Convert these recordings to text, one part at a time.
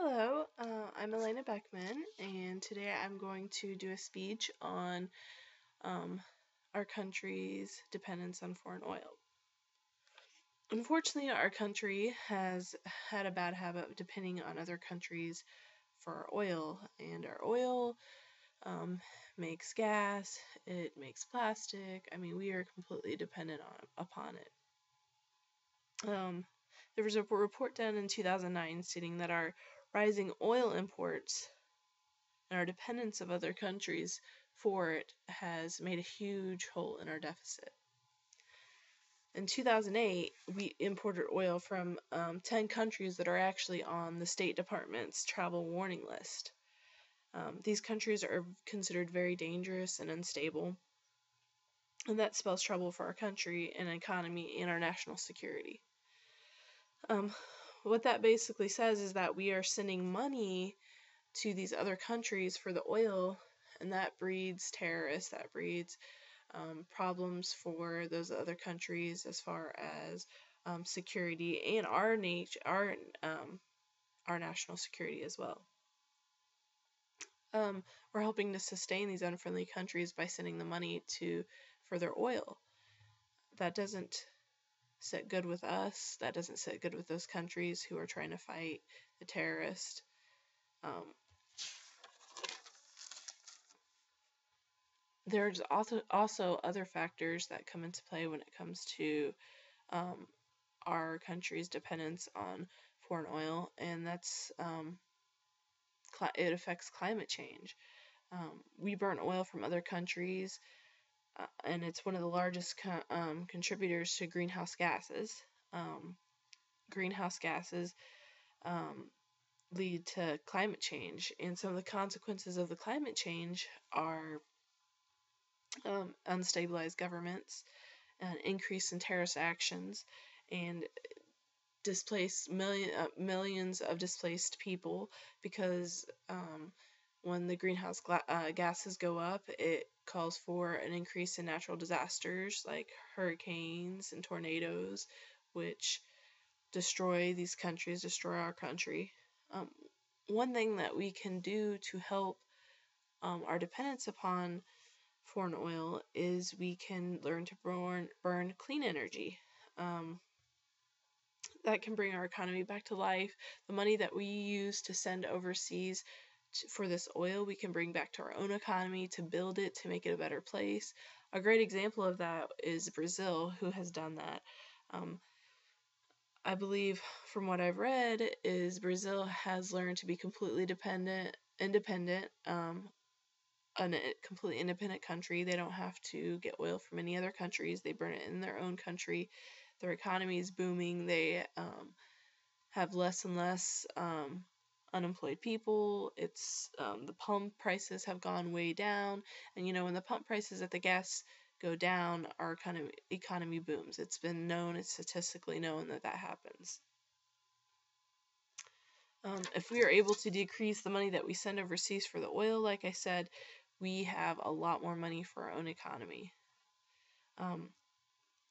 Hello, I'm Elena Beckman, and today I'm going to do a speech on our country's dependence on foreign oil. Unfortunately, our country has had a bad habit of depending on other countries for our oil, and our oil makes gas, it makes plastic. I mean, we are completely dependent upon it. There was a report done in 2009 stating that our rising oil imports and our dependence of other countries for it has made a huge hole in our deficit. In 2008, we imported oil from 10 countries that are actually on the State Department's travel warning list. These countries are considered very dangerous and unstable, and that spells trouble for our country and economy and our national security. What that basically says is that we are sending money to these other countries for the oil, and that breeds terrorists, that breeds problems for those other countries as far as security and our national security as well. We're helping to sustain these unfriendly countries by sending the money for their oil. That doesn't sit good with us. That doesn't sit good with those countries who are trying to fight the terrorists. There's also other factors that come into play when it comes to our country's dependence on foreign oil, and that's it affects climate change. We burn oil from other countries, and it's one of the largest contributors to greenhouse gases. Greenhouse gases lead to climate change, and some of the consequences of the climate change are unstabilized governments, an increase in terrorist actions, and millions of displaced people, because when the greenhouse gases go up, it calls for an increase in natural disasters like hurricanes and tornadoes, which destroy these countries, destroy our country. One thing that we can do to help our dependence upon foreign oil is we can learn to burn clean energy. That can bring our economy back to life. The money that we use to send overseas for this oil, we can bring back to our own economy, to build it, to make it a better place. A great example of that is Brazil, who has done that. I believe, from what I've read, is Brazil has learned to be completely independent, a completely independent country. They don't have to get oil from any other countries. They burn it in their own country. Their economy is booming. They have less and less unemployed people. It's the pump prices have gone way down, and when the pump prices at the gas go down, our kind of economy booms. It's been known, it's statistically known that happens. If we are able to decrease the money that we send overseas for the oil, like I said, we have a lot more money for our own economy.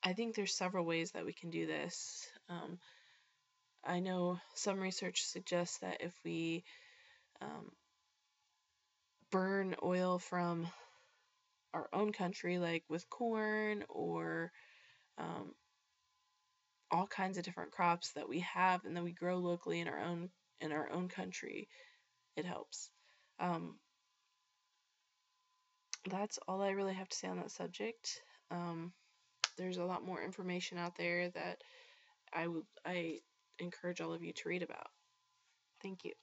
I think there's several ways that we can do this. I know some research suggests that if we burn oil from our own country, like with corn or all kinds of different crops that we have and that we grow locally in our own country, it helps. That's all I really have to say on that subject. There's a lot more information out there that I encourage all of you to read about. Thank you.